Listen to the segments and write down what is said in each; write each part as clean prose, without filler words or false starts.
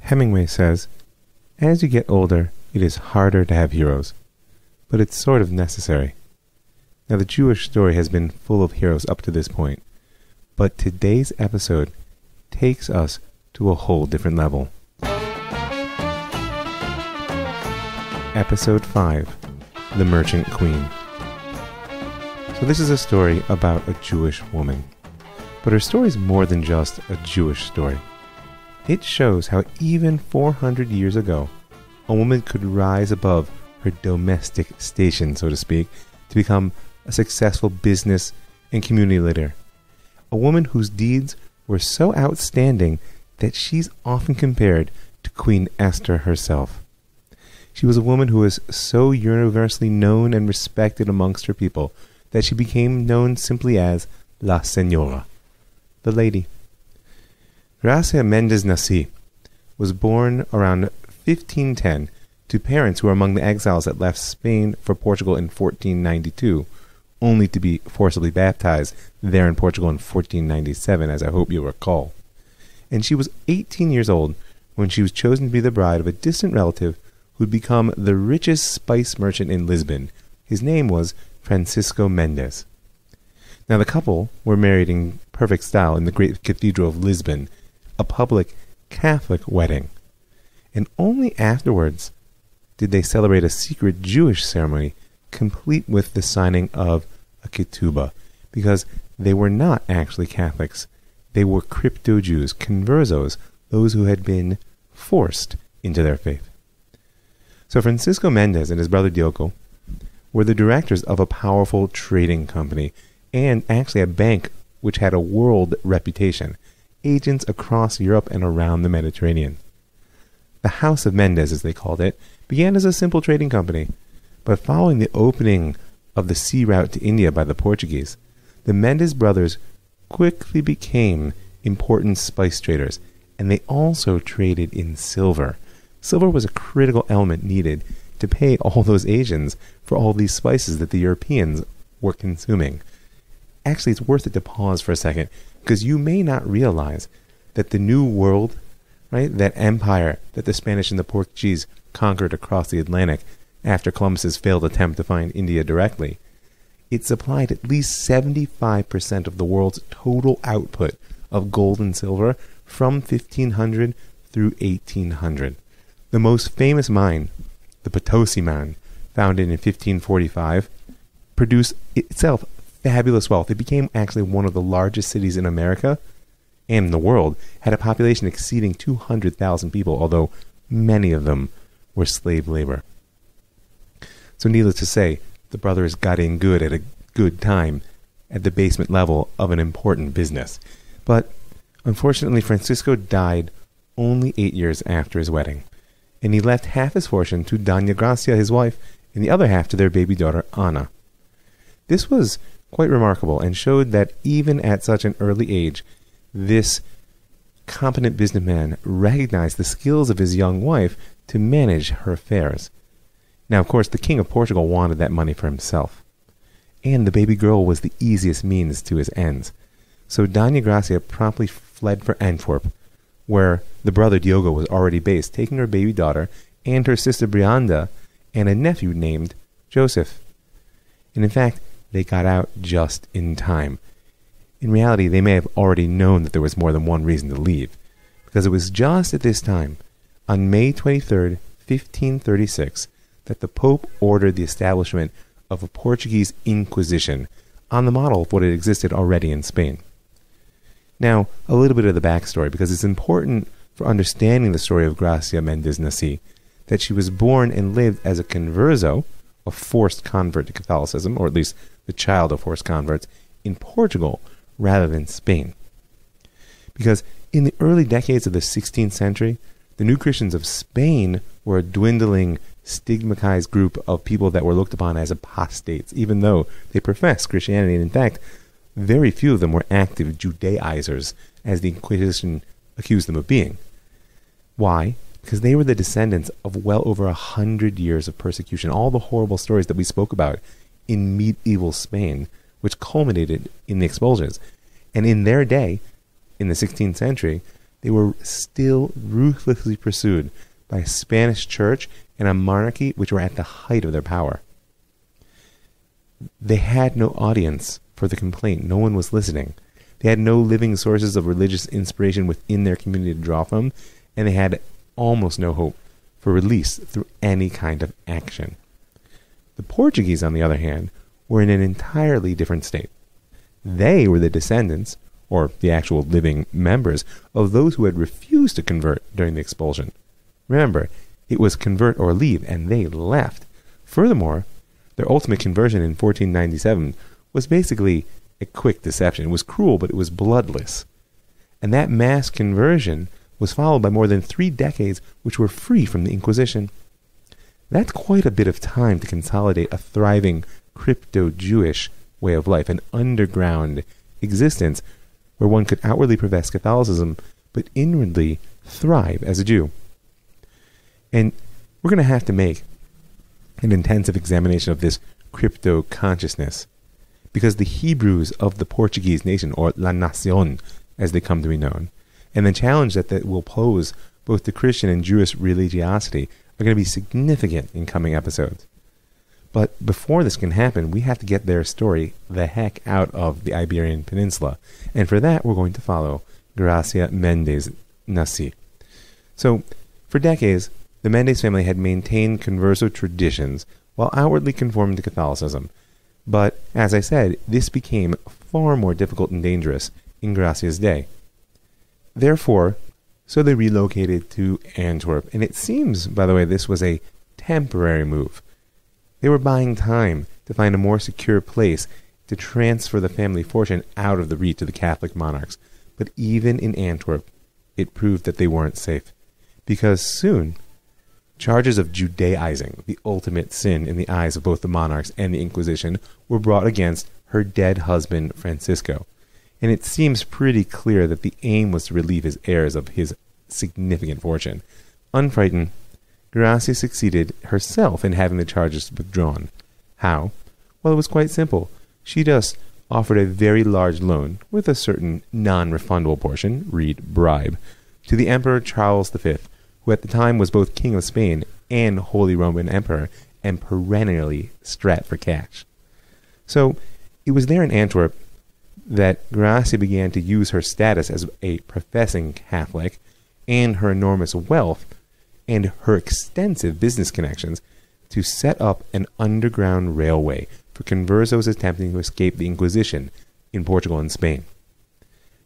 Hemingway says, "As you get older, it is harder to have heroes, but it's sort of necessary." Now, the Jewish story has been full of heroes up to this point, but today's episode takes us to a whole different level. Episode 5, The Merchant Queen. So this is a story about a Jewish woman, but her story is more than just a Jewish story. It shows how even 400 years ago, a woman could rise above her domestic station, so to speak, to become a successful business and community leader. A woman whose deeds were so outstanding that she's often compared to Queen Esther herself. She was a woman who was so universally known and respected amongst her people that she became known simply as La Señora, the lady. Gracia Mendes was born around 1510 to parents who were among the exiles that left Spain for Portugal in 1492, only to be forcibly baptized there in Portugal in 1497, as I hope you'll recall. And she was 18 years old when she was chosen to be the bride of a distant relative who'd become the richest spice merchant in Lisbon. His name was Francisco Mendes. Now, the couple were married in perfect style in the great cathedral of Lisbon, a public Catholic wedding. And only afterwards did they celebrate a secret Jewish ceremony complete with the signing of a ketubah, because they were not actually Catholics. They were crypto-Jews, conversos, those who had been forced into their faith. So Francisco Mendes and his brother Diogo were the directors of a powerful trading company and actually a bank which had a world reputation, agents across Europe and around the Mediterranean. The House of Mendes, as they called it, began as a simple trading company, but following the opening of the sea route to India by the Portuguese, the Mendes brothers quickly became important spice traders, and they also traded in silver. Silver was a critical element needed to pay all those Asians for all these spices that the Europeans were consuming. Actually, it's worth it to pause for a second, because you may not realize that the New World, right, that empire that the Spanish and the Portuguese conquered across the Atlantic after Columbus's failed attempt to find India directly, it supplied at least 75% of the world's total output of gold and silver from 1500 through 1800. The most famous mine, the Potosi mine, founded in 1545, produced itself fabulous wealth. It became actually one of the largest cities in America and in the world, had a population exceeding 200,000 people, although many of them were slave labor. So needless to say, the brothers got in good at a good time at the basement level of an important business. But unfortunately, Francisco died only 8 years after his wedding, and he left half his fortune to Doña Gracia, his wife, and the other half to their baby daughter, Ana. This was quite remarkable and showed that even at such an early age, this competent businessman recognized the skills of his young wife to manage her affairs. Now, of course, the King of Portugal wanted that money for himself, and the baby girl was the easiest means to his ends. So Doña Gracia promptly fled for Antwerp, where the brother Diogo was already based, taking her baby daughter and her sister Brianda and a nephew named Joseph. And in fact, they got out just in time. In reality, they may have already known that there was more than one reason to leave, because it was just at this time, on May 23rd, 1536, that the Pope ordered the establishment of a Portuguese Inquisition on the model of what had existed already in Spain. Now, a little bit of the backstory, because it's important for understanding the story of Gracia Mendes that she was born and lived as a converso, a forced convert to Catholicism, or at least the child of forced converts, in Portugal rather than Spain. Because in the early decades of the 16th century, the New Christians of Spain were a dwindling, stigmatized group of people that were looked upon as apostates, even though they professed Christianity. And in fact, very few of them were active Judaizers, as the Inquisition accused them of being. Why? Because they were the descendants of well over 100 years of persecution, all the horrible stories that we spoke about in medieval Spain, which culminated in the expulsions. And in their day, in the 16th century, they were still ruthlessly pursued by a Spanish church and a monarchy which were at the height of their power. They had no audience for the complaint. No one was listening. They had no living sources of religious inspiration within their community to draw from, and they had almost no hope for release through any kind of action. The Portuguese, on the other hand, were in an entirely different state. They were the descendants, or the actual living members, of those who had refused to convert during the expulsion. Remember, it was convert or leave, and they left. Furthermore, their ultimate conversion in 1497 was basically a quick deception. It was cruel, but it was bloodless. And that mass conversion was followed by more than 3 decades which were free from the Inquisition. That's quite a bit of time to consolidate a thriving crypto-Jewish way of life, an underground existence where one could outwardly profess Catholicism but inwardly thrive as a Jew. And we're going to have to make an intensive examination of this crypto-consciousness, because the Hebrews of the Portuguese nation, or La Nación, as they come to be known, and the challenge that will pose both to Christian and Jewish religiosity are going to be significant in coming episodes. But before this can happen, we have to get their story the heck out of the Iberian Peninsula, and for that we're going to follow Gracia Mendes Nasi. So, for decades, the Mendes family had maintained converso traditions while outwardly conforming to Catholicism. But, as I said, this became far more difficult and dangerous in Gracia's day. Therefore, so they relocated to Antwerp, and it seems, by the way, this was a temporary move. They were buying time to find a more secure place to transfer the family fortune out of the reach of the Catholic monarchs. But even in Antwerp, it proved that they weren't safe, because soon charges of Judaizing, the ultimate sin in the eyes of both the monarchs and the Inquisition, were brought against her dead husband, Francisco. And it seems pretty clear that the aim was to relieve his heirs of his significant fortune. Unfrightened, Gracia succeeded herself in having the charges withdrawn. How? Well, it was quite simple. She just offered a very large loan, with a certain non-refundable portion, read bribe, to the Emperor Charles V, who at the time was both King of Spain and Holy Roman Emperor, and perennially strapped for cash. So, it was there in Antwerp that Gracia began to use her status as a professing Catholic, and her enormous wealth, and her extensive business connections, to set up an underground railway for conversos attempting to escape the Inquisition in Portugal and Spain.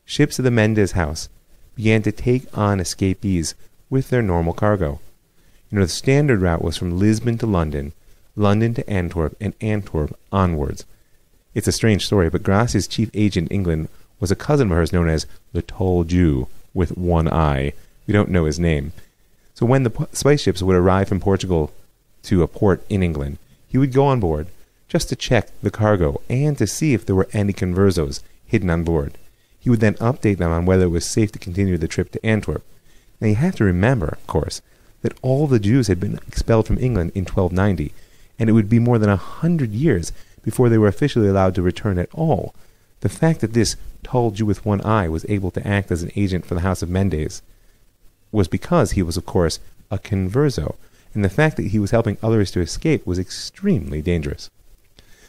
Ships of the Mendes house began to take on escapees with their normal cargo. The standard route was from Lisbon to London, London to Antwerp, and Antwerp onwards. It's a strange story, but Gracia's chief agent in England was a cousin of hers known as the Tall Jew with one eye. We don't know his name. So when the spice ships would arrive from Portugal to a port in England, he would go on board just to check the cargo and to see if there were any conversos hidden on board. He would then update them on whether it was safe to continue the trip to Antwerp. Now you have to remember, of course, that all the Jews had been expelled from England in 1290, and it would be more than 100 years before they were officially allowed to return at all. The fact that this tall Jew with one eye was able to act as an agent for the House of Mendes was because he was, of course, a converso, and the fact that he was helping others to escape was extremely dangerous.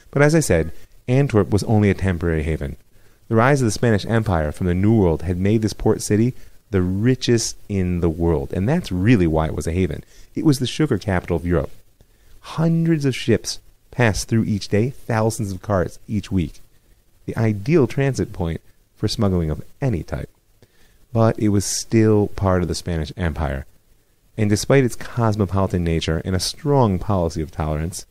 But as I said, Antwerp was only a temporary haven. The rise of the Spanish Empire from the New World had made this port city the richest in the world, and that's really why it was a haven. It was the sugar capital of Europe. Hundreds of ships passed through each day, thousands of carts each week. The ideal transit point for smuggling of any type. But it was still part of the Spanish Empire, and despite its cosmopolitan nature and a strong policy of tolerance,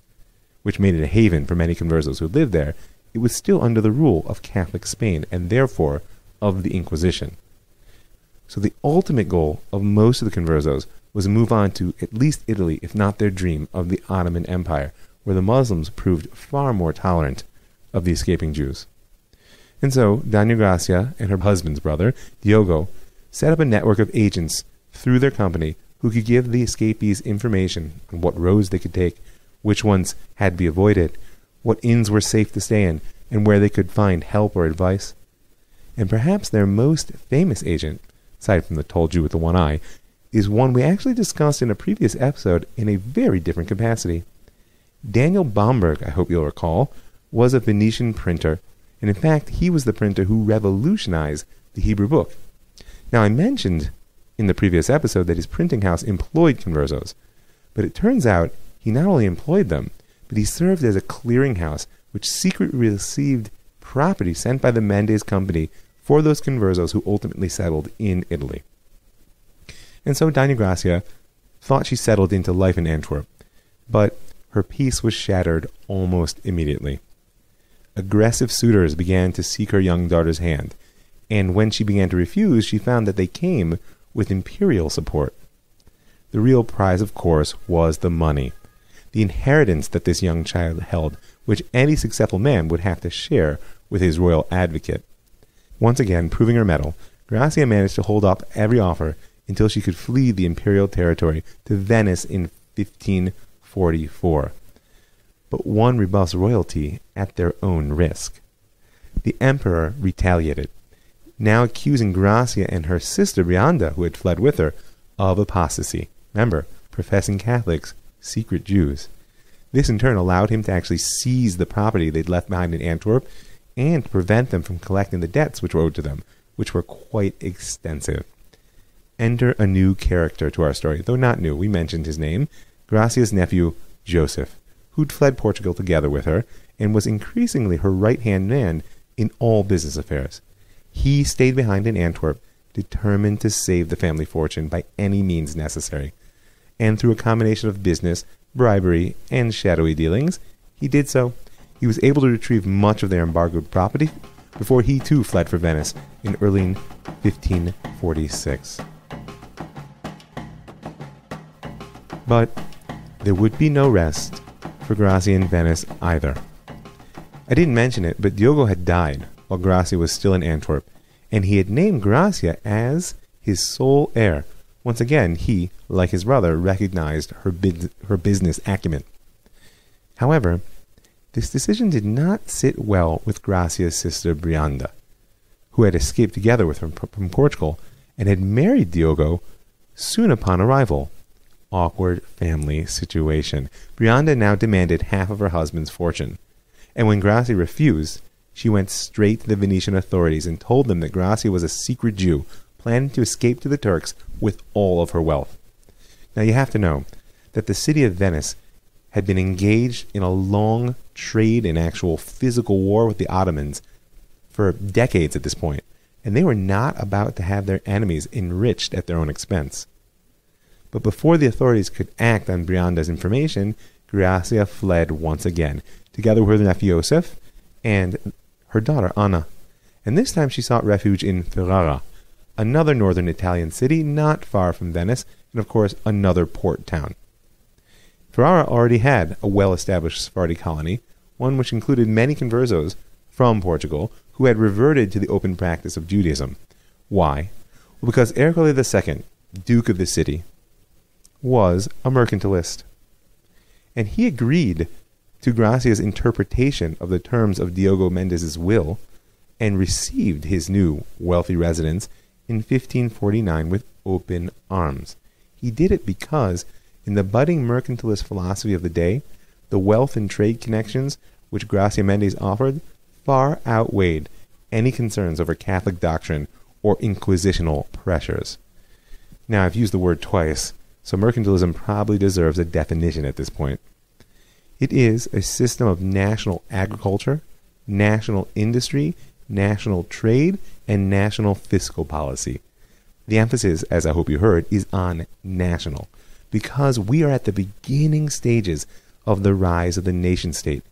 which made it a haven for many conversos who lived there, it was still under the rule of Catholic Spain, and therefore of the Inquisition. So the ultimate goal of most of the conversos was to move on to at least Italy, if not their dream, of the Ottoman Empire, where the Muslims proved far more tolerant of the escaping Jews. And so, Doña Gracia and her husband's brother, Diogo, set up a network of agents through their company who could give the escapees information on what roads they could take, which ones had to be avoided, what inns were safe to stay in, and where they could find help or advice. And perhaps their most famous agent, aside from the tall Jew with the one eye, is one we actually discussed in a previous episode in a very different capacity. Daniel Bomberg, I hope you'll recall, was a Venetian printer, and in fact he was the printer who revolutionized the Hebrew book. Now I mentioned in the previous episode that his printing house employed conversos, but it turns out he not only employed them, but he served as a clearinghouse which secretly received property sent by the Mendes company for those conversos who ultimately settled in Italy. And so Dona Gracia thought she settled into life in Antwerp, but her peace was shattered almost immediately. Aggressive suitors began to seek her young daughter's hand, and when she began to refuse, she found that they came with imperial support. The real prize, of course, was the money, the inheritance that this young child held, which any successful man would have to share with his royal advocate. Once again, proving her mettle, Gracia managed to hold up every offer until she could flee the imperial territory to Venice in 1544. But one rebuffs royalty at their own risk. The emperor retaliated, now accusing Gracia and her sister Brianda, who had fled with her, of apostasy. Remember, professing Catholics, secret Jews. This in turn allowed him to actually seize the property they'd left behind in Antwerp and to prevent them from collecting the debts which were owed to them, which were quite extensive. Enter a new character to our story, though not new. We mentioned his name, Gracia's nephew, Joseph, who'd fled Portugal together with her and was increasingly her right-hand man in all business affairs. He stayed behind in Antwerp, determined to save the family fortune by any means necessary. And through a combination of business, bribery, and shadowy dealings, he did so. He was able to retrieve much of their embargoed property before he too fled for Venice in early 1546. But there would be no rest for Gracia in Venice either. I didn't mention it, but Diogo had died while Gracia was still in Antwerp, and he had named Gracia as his sole heir. Once again, he, like his brother, recognized her business acumen. However, this decision did not sit well with Gracia's sister Brianda, who had escaped together with her from Portugal and had married Diogo soon upon arrival. Awkward family situation. Brianda now demanded half of her husband's fortune, and when Gracia refused, she went straight to the Venetian authorities and told them that Gracia was a secret Jew planning to escape to the Turks with all of her wealth. Now you have to know that the city of Venice had been engaged in a long trade and actual physical war with the Ottomans for decades at this point, and they were not about to have their enemies enriched at their own expense. But before the authorities could act on Brianda's information, Gracia fled once again, together with her nephew Joseph and her daughter Anna. And this time she sought refuge in Ferrara, another northern Italian city not far from Venice, and of course another port town. Ferrara already had a well-established Sephardi colony, one which included many conversos from Portugal who had reverted to the open practice of Judaism. Why? Well, because Ercole II, Duke of the city, was a mercantilist. And he agreed to Gracia's interpretation of the terms of Diogo Mendes's will and received his new wealthy residence in 1549 with open arms. He did it because, in the budding mercantilist philosophy of the day, the wealth and trade connections which Gracia Mendes offered far outweighed any concerns over Catholic doctrine or inquisitional pressures. Now, I've used the word twice, so mercantilism probably deserves a definition at this point. It is a system of national agriculture, national industry, national trade, and national fiscal policy. The emphasis, as I hope you heard, is on national, because we are at the beginning stages of the rise of the nation-state.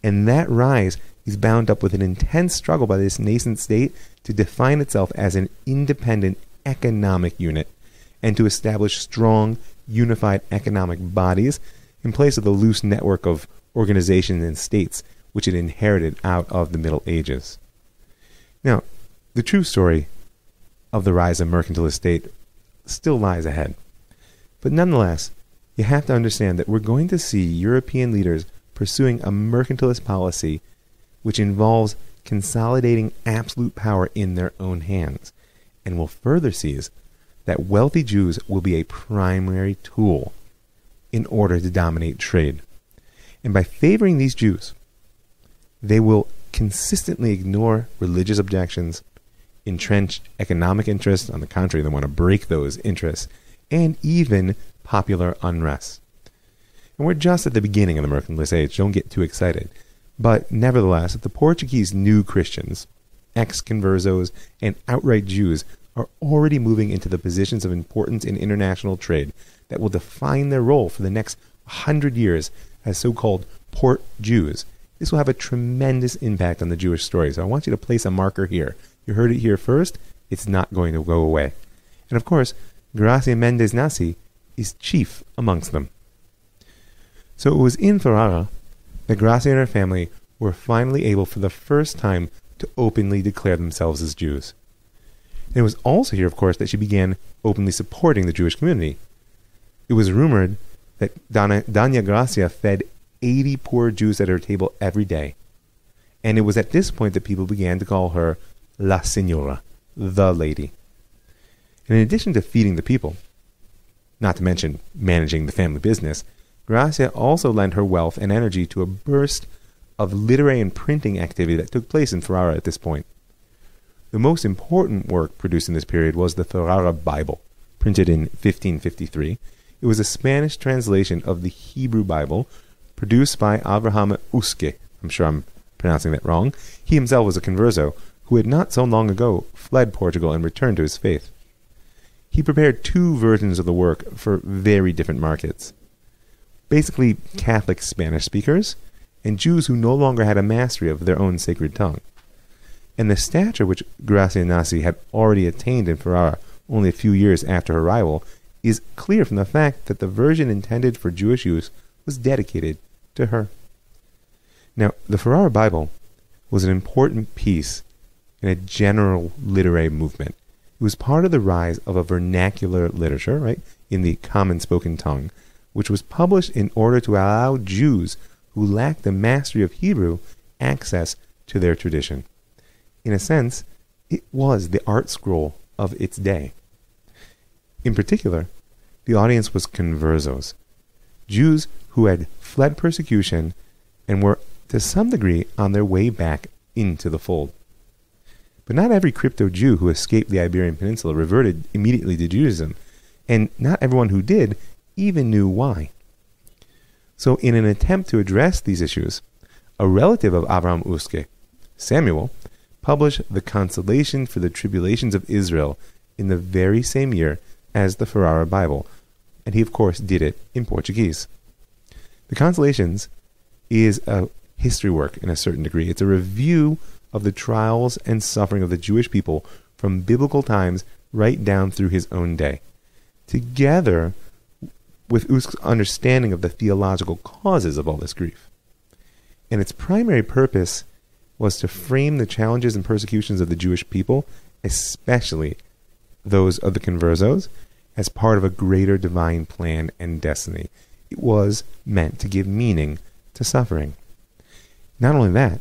And that rise is bound up with an intense struggle by this nascent state to define itself as an independent economic unit and to establish strong, unified economic bodies in place of the loose network of organizations and states which it inherited out of the Middle Ages. Now, the true story of the rise of mercantilist state still lies ahead. But nonetheless, you have to understand that we're going to see European leaders pursuing a mercantilist policy which involves consolidating absolute power in their own hands. and will further sees that wealthy Jews will be a primary tool in order to dominate trade. And by favoring these Jews, they will consistently ignore religious objections, entrenched economic interests, on the contrary, they want to break those interests, and even popular unrest. And we're just at the beginning of the mercantilist age, don't get too excited. But nevertheless, the Portuguese new Christians, ex-conversos, and outright Jews are already moving into the positions of importance in international trade that will define their role for the next 100 years as so-called port Jews. This will have a tremendous impact on the Jewish story. So I want you to place a marker here. You heard it here first. It's not going to go away. And of course, Gracia Mendes is chief amongst them. So it was in Ferrara that Gracia and her family were finally able for the first time to openly declare themselves as Jews. And it was also here, of course, that she began openly supporting the Jewish community. It was rumored that Doña Gracia fed 80 poor Jews at her table every day. And it was at this point that people began to call her La Señora, the lady. And in addition to feeding the people, not to mention managing the family business, Gracia also lent her wealth and energy to a burst of literary and printing activity that took place in Ferrara at this point. The most important work produced in this period was the Ferrara Bible, printed in 1553. It was a Spanish translation of the Hebrew Bible, produced by Abraham Usque. I'm sure I'm pronouncing that wrong. He himself was a converso who had not so long ago fled Portugal and returned to his faith. He prepared two versions of the work for very different markets. Basically, Catholic Spanish speakers and Jews who no longer had a mastery of their own sacred tongue. And the stature which Gracia Nasi had already attained in Ferrara only a few years after her arrival is clear from the fact that the version intended for Jewish use was dedicated to her. Now, the Ferrara Bible was an important piece in a general literary movement. It was part of the rise of a vernacular literature, right, in the common spoken tongue, which was published in order to allow Jews who lacked the mastery of Hebrew access to their tradition. In a sense, it was the art scroll of its day. In particular, the audience was conversos, Jews who had fled persecution and were, to some degree, on their way back into the fold. But not every crypto Jew who escaped the Iberian Peninsula reverted immediately to Judaism, and not everyone who did even knew why. So in an attempt to address these issues, a relative of Abraham Usque, Samuel, published The Consolation for the Tribulations of Israel in the very same year as the Ferrara Bible, and he of course did it in Portuguese. The Consolations is a history work in a certain degree. It's a review of the trials and suffering of the Jewish people from biblical times right down through his own day, together with Usque's understanding of the theological causes of all this grief. And its primary purpose was to frame the challenges and persecutions of the Jewish people, especially those of the conversos, as part of a greater divine plan and destiny. It was meant to give meaning to suffering. Not only that,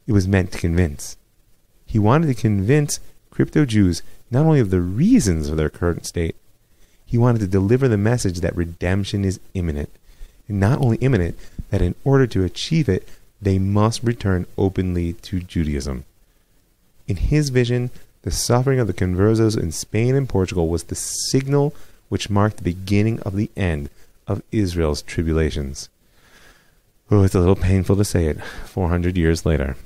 it was meant to convince. He wanted to convince crypto-Jews not only of the reasons for their current state, he wanted to deliver the message that redemption is imminent. And not only imminent, that in order to achieve it, they must return openly to Judaism. In his vision, the suffering of the conversos in Spain and Portugal was the signal which marked the beginning of the end of Israel's tribulations. Oh, it's a little painful to say it, 400 years later.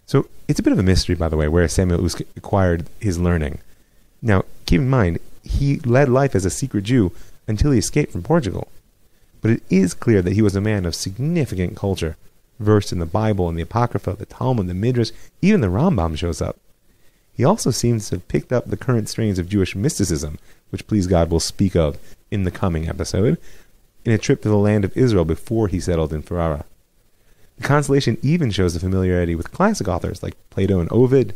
So, it's a bit of a mystery, by the way, where Samuel Usque acquired his learning. Now, keep in mind, he led life as a secret Jew until he escaped from Portugal. But it is clear that he was a man of significant culture, versed in the Bible and the Apocrypha, the Talmud, the Midrash, even the Rambam shows up. He also seems to have picked up the current strains of Jewish mysticism, which, please God, we'll speak of in the coming episode, in a trip to the land of Israel before he settled in Ferrara. The Consolation even shows a familiarity with classic authors like Plato and Ovid,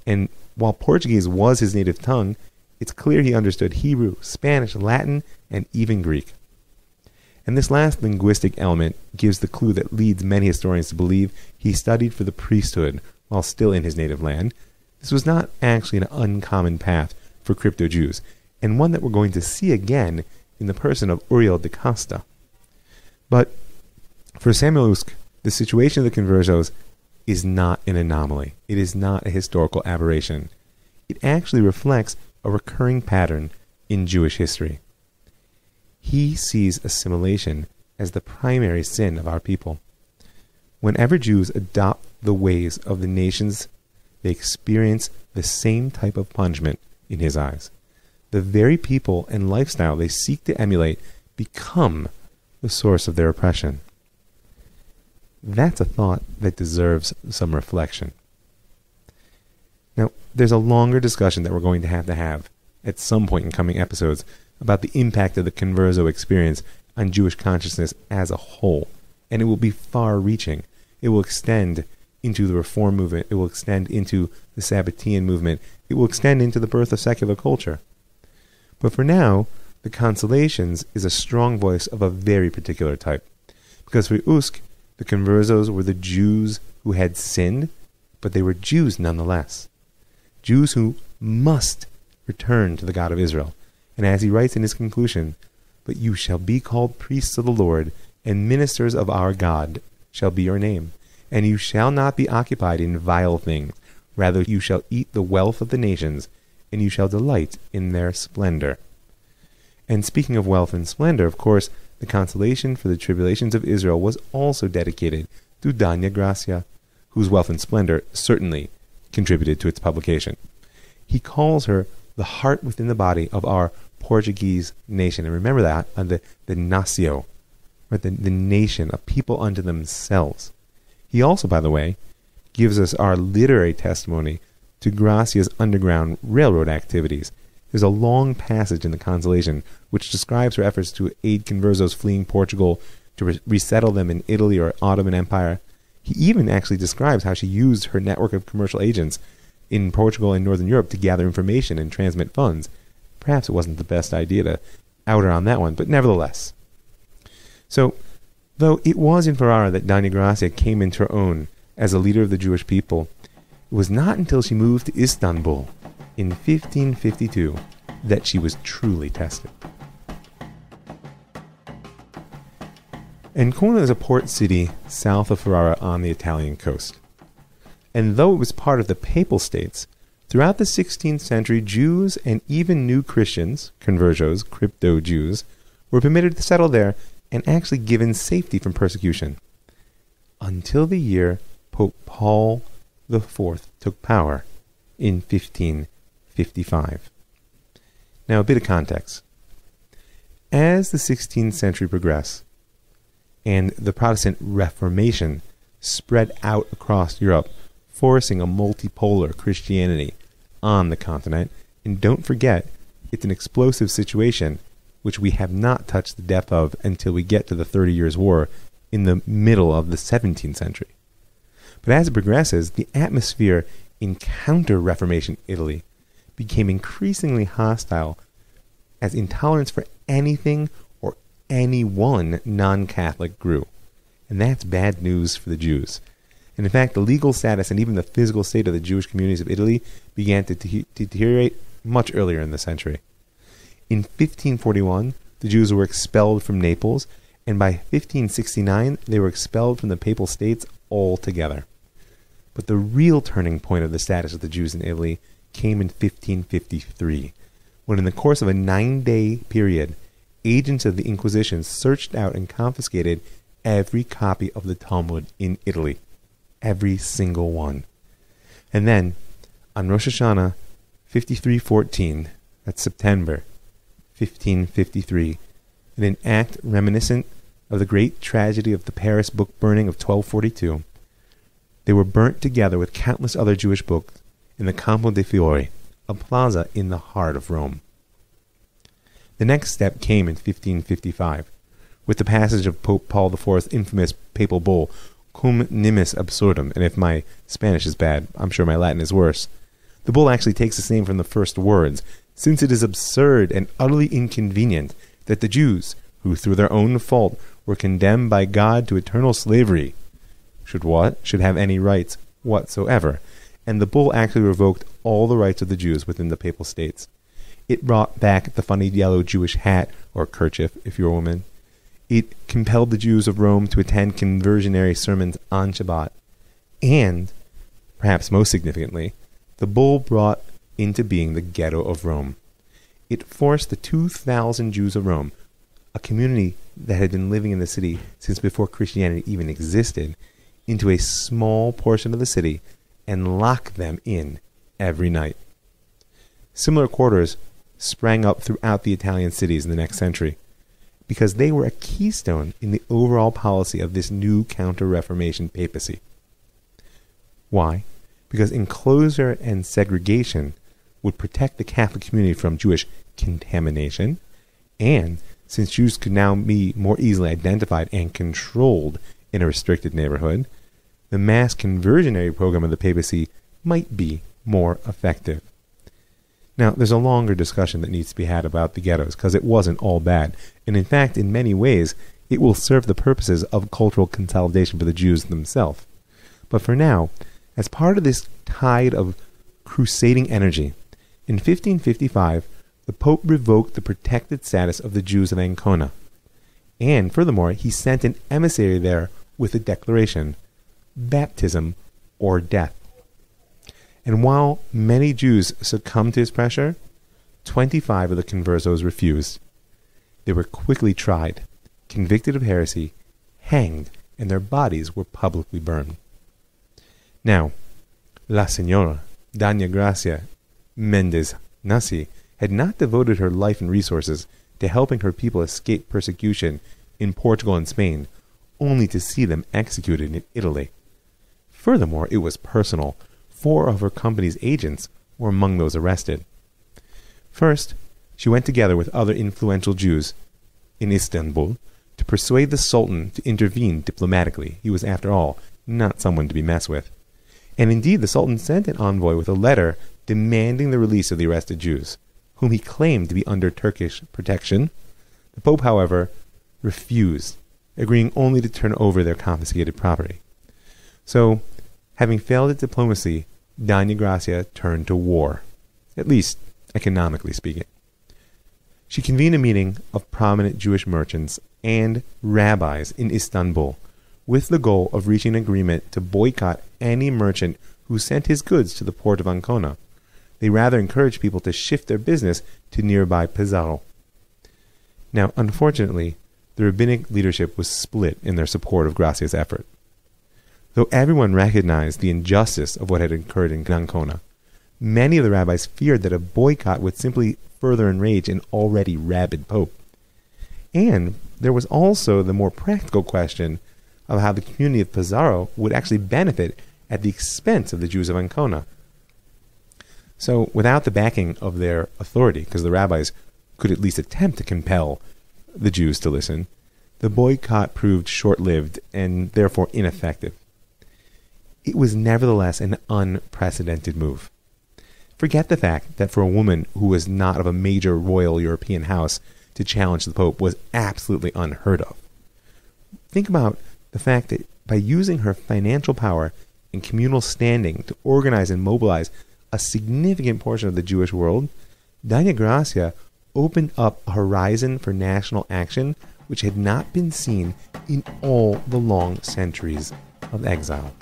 and while Portuguese was his native tongue, it's clear he understood Hebrew, Spanish, Latin, and even Greek. And this last linguistic element gives the clue that leads many historians to believe he studied for the priesthood while still in his native land, This was not actually an uncommon path for crypto-Jews, and one that we're going to see again in the person of Uriel de Costa. But for Samuel Usk, the situation of the conversos is not an anomaly. It is not a historical aberration. It actually reflects a recurring pattern in Jewish history. He sees assimilation as the primary sin of our people. Whenever Jews adopt the ways of the nations, they experience the same type of punishment in his eyes. The very people and lifestyle they seek to emulate become the source of their oppression. That's a thought that deserves some reflection. Now, there's a longer discussion that we're going to have at some point in coming episodes about the impact of the converso experience on Jewish consciousness as a whole, and it will be far-reaching. It will extend into the Reform movement. It will extend into the Sabbatean movement. It will extend into the birth of secular culture. But for now, the Consolations is a strong voice of a very particular type. Because for Usk, the conversos were the Jews who had sinned, but they were Jews nonetheless. Jews who must return to the God of Israel. And as he writes in his conclusion, "But you shall be called priests of the Lord, and ministers of our God shall be your name. And you shall not be occupied in vile things. Rather you shall eat the wealth of the nations, and you shall delight in their splendor." And speaking of wealth and splendor, of course, the consolation for the tribulations of Israel was also dedicated to Dona Gracia, whose wealth and splendor certainly contributed to its publication. He calls her the heart within the body of our Portuguese nation. And remember that, the nacio, right, the nation, a people unto themselves. He also, by the way, gives us our literary testimony to Gracia's underground railroad activities. There's a long passage in the Consolation which describes her efforts to aid conversos fleeing Portugal, to resettle them in Italy or Ottoman Empire. He even actually describes how she used her network of commercial agents in Portugal and Northern Europe to gather information and transmit funds. Perhaps it wasn't the best idea to out her on that one, but nevertheless. So, though it was in Ferrara that Dona Gracia came into her own as a leader of the Jewish people, it was not until she moved to Istanbul in 1552 that she was truly tested. Ancona is a port city south of Ferrara on the Italian coast. And though it was part of the Papal States, throughout the 16th century, Jews and even new Christians, conversos, crypto-Jews, were permitted to settle there and actually given safety from persecution, until the year Pope Paul IV took power in 1555. Now, a bit of context. As the 16th century progressed, and the Protestant Reformation spread out across Europe, forcing a multipolar Christianity on the continent, and don't forget, it's an explosive situation which we have not touched the depth of until we get to the 30 Years' War in the middle of the 17th century. But as it progresses, the atmosphere in counter-Reformation Italy became increasingly hostile as intolerance for anything or anyone non-Catholic grew. And that's bad news for the Jews. And in fact, the legal status and even the physical state of the Jewish communities of Italy began to deteriorate much earlier in the century. In 1541, the Jews were expelled from Naples, and by 1569, they were expelled from the Papal States altogether. But the real turning point of the status of the Jews in Italy came in 1553, when in the course of a 9-day period, agents of the Inquisition searched out and confiscated every copy of the Talmud in Italy. Every single one. And then, on Rosh Hashanah 5314, that's September 1553, in an act reminiscent of the great tragedy of the Paris book burning of 1242, they were burnt together with countless other Jewish books in the Campo dei Fiori, a plaza in the heart of Rome. The next step came in 1555, with the passage of Pope Paul IV's infamous papal bull, Cum nimis absurdum, and if my Spanish is bad, I'm sure my Latin is worse. The bull actually takes its name from the first words, since it is absurd and utterly inconvenient that the Jews, who through their own fault were condemned by God to eternal slavery, should have any rights whatsoever, and the bull actually revoked all the rights of the Jews within the Papal States. It brought back the funny yellow Jewish hat, or kerchief if you're a woman. It compelled the Jews of Rome to attend conversionary sermons on Shabbat. And, perhaps most significantly, the bull brought into being the ghetto of Rome. It forced the 2,000 Jews of Rome, a community that had been living in the city since before Christianity even existed, into a small portion of the city and locked them in every night. Similar quarters sprang up throughout the Italian cities in the next century, because they were a keystone in the overall policy of this new Counter-Reformation papacy. Why? Because enclosure and segregation would protect the Catholic community from Jewish contamination, and since Jews could now be more easily identified and controlled in a restricted neighborhood, the mass conversionary program of the papacy might be more effective. Now, there's a longer discussion that needs to be had about the ghettos, because it wasn't all bad, and in fact, in many ways, it will serve the purposes of cultural consolidation for the Jews themselves. But for now, as part of this tide of crusading energy, in 1555, the Pope revoked the protected status of the Jews of Ancona. And furthermore, he sent an emissary there with a declaration: baptism or death. And while many Jews succumbed to his pressure, 25 of the conversos refused. They were quickly tried, convicted of heresy, hanged, and their bodies were publicly burned. Now, La Señora, Doña Gracia Mendes Nasi, had not devoted her life and resources to helping her people escape persecution in Portugal and Spain, only to see them executed in Italy. Furthermore, it was personal. 4 of her company's agents were among those arrested. First, she went together with other influential Jews in Istanbul to persuade the Sultan to intervene diplomatically. He was, after all, not someone to be messed with. And indeed, the Sultan sent an envoy with a letter demanding the release of the arrested Jews, whom he claimed to be under Turkish protection. The Pope, however, refused, agreeing only to turn over their confiscated property. So, having failed at diplomacy, Doña Gracia turned to war, at least economically speaking. She convened a meeting of prominent Jewish merchants and rabbis in Istanbul, with the goal of reaching an agreement to boycott any merchant who sent his goods to the port of Ancona. They rather encouraged people to shift their business to nearby Pesaro. Now, unfortunately, the rabbinic leadership was split in their support of Gracia's effort. Though everyone recognized the injustice of what had occurred in Ancona, many of the rabbis feared that a boycott would simply further enrage an already rabid pope. And there was also the more practical question of how the community of Pesaro would actually benefit at the expense of the Jews of Ancona. So, without the backing of their authority, because the rabbis could at least attempt to compel the Jews to listen, the boycott proved short-lived and therefore ineffective. It was nevertheless an unprecedented move. Forget the fact that for a woman who was not of a major royal European house to challenge the Pope was absolutely unheard of. Think about the fact that by using her financial power and communal standing to organize and mobilize a significant portion of the Jewish world, Doña Gracia opened up a horizon for national action which had not been seen in all the long centuries of exile.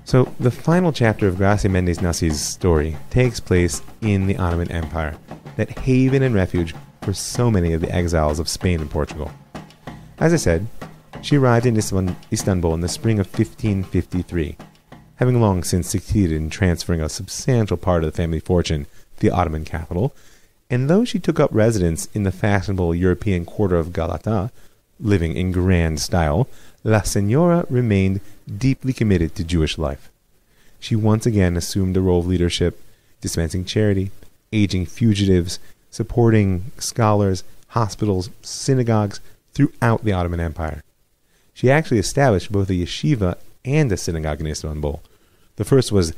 So, the final chapter of Gracia Mendes Nasi's story takes place in the Ottoman Empire, that haven and refuge for so many of the exiles of Spain and Portugal. As I said, she arrived in Istanbul in the spring of 1553, having long since succeeded in transferring a substantial part of the family fortune to the Ottoman capital, and though she took up residence in the fashionable European quarter of Galata, living in grand style, La Señora remained deeply committed to Jewish life. She once again assumed the role of leadership, dispensing charity, aiding fugitives, supporting scholars, hospitals, synagogues throughout the Ottoman Empire. She actually established both a yeshiva and a synagogue in Istanbul. The first was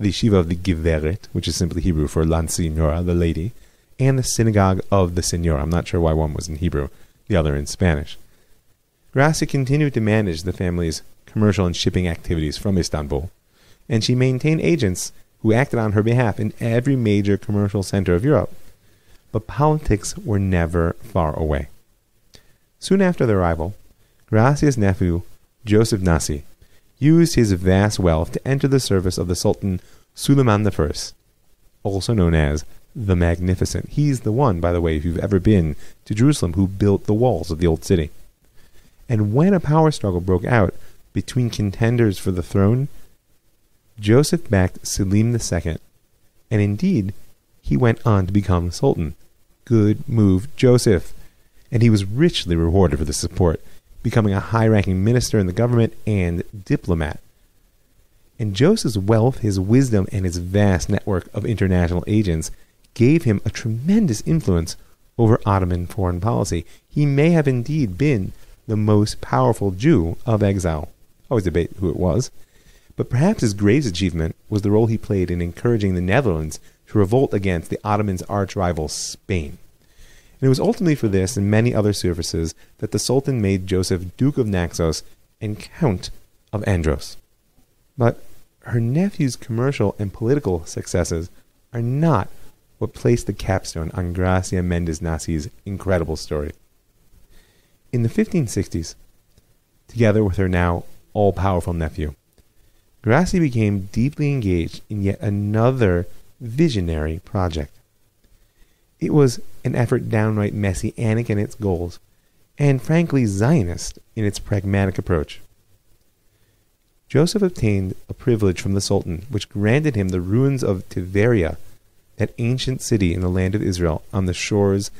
the yeshiva of the Giveret, which is simply Hebrew for La Señora, the lady, and the synagogue of the Señora. I'm not sure why one was in Hebrew, the other in Spanish. Gracia continued to manage the family's commercial and shipping activities from Istanbul, and she maintained agents who acted on her behalf in every major commercial center of Europe. But politics were never far away. Soon after their arrival, Gracia's nephew, Joseph Nasi, used his vast wealth to enter the service of the Sultan Suleiman I, also known as the Magnificent. He's the one, by the way, if you've ever been to Jerusalem, who built the walls of the old city. And when a power struggle broke out between contenders for the throne, Joseph backed Selim II, and indeed, he went on to become Sultan. Good move, Joseph. And he was richly rewarded for the support, becoming a high-ranking minister in the government and diplomat. And Joseph's wealth, his wisdom, and his vast network of international agents gave him a tremendous influence over Ottoman foreign policy. He may have indeed been the most powerful Jew of exile. Always debate who it was. But perhaps his greatest achievement was the role he played in encouraging the Netherlands to revolt against the Ottomans' arch-rival Spain. And it was ultimately for this and many other services that the Sultan made Joseph Duke of Naxos and Count of Andros. But her nephew's commercial and political successes are not what placed the capstone on Gracia Mendes Nasi's incredible story. In the 1560s, together with her now all-powerful nephew, Gracia became deeply engaged in yet another visionary project. It was an effort downright messianic in its goals, and frankly Zionist in its pragmatic approach. Joseph obtained a privilege from the Sultan, which granted him the ruins of Tiberia, that ancient city in the land of Israel on the shores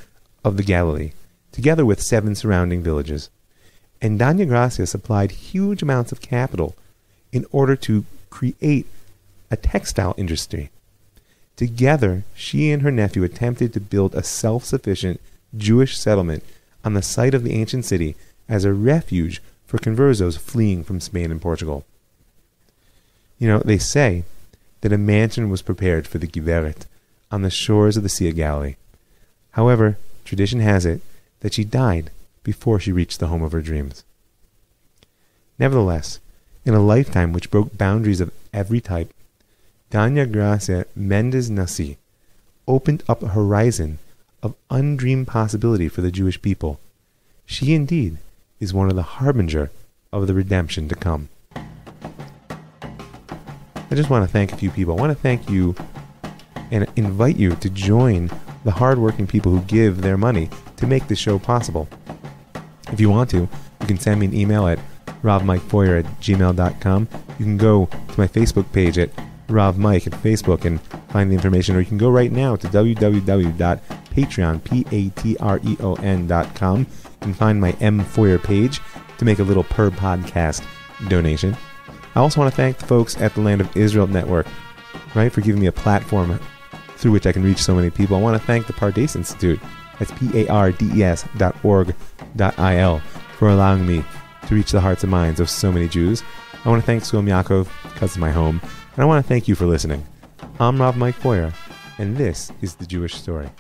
of the Galilee, together with 7 surrounding villages. And Doña Gracia supplied huge amounts of capital in order to create a textile industry. Together, she and her nephew attempted to build a self-sufficient Jewish settlement on the site of the ancient city as a refuge for conversos fleeing from Spain and Portugal. You know, they say that a mansion was prepared for the Giveret on the shores of the Sea of Galilee. However, tradition has it that she died before she reached the home of her dreams. Nevertheless, in a lifetime which broke boundaries of every type, Doña Gracia Mendes Nasi opened up a horizon of undreamed possibility for the Jewish people. She indeed is one of the harbinger of the redemption to come. I just want to thank a few people. I want to thank you and invite you to join the hardworking people who give their money to make this show possible. If you want to, you can send me an email at ravmikefoyer@gmail.com. You can go to my Facebook page at ravmike at Facebook and find the information, or you can go right now to www.patreon.com and find my M Foyer page to make a little per podcast donation. I also want to thank the folks at the Land of Israel Network, right, for giving me a platform through which I can reach so many people. I want to thank the Pardes Institute, that's pardes.org.il, for allowing me to reach the hearts and minds of so many Jews. I want to thank Shalom Yaakov, because it's my home, and I want to thank you for listening. I'm Rav Mike Foyer, and this is The Jewish Story.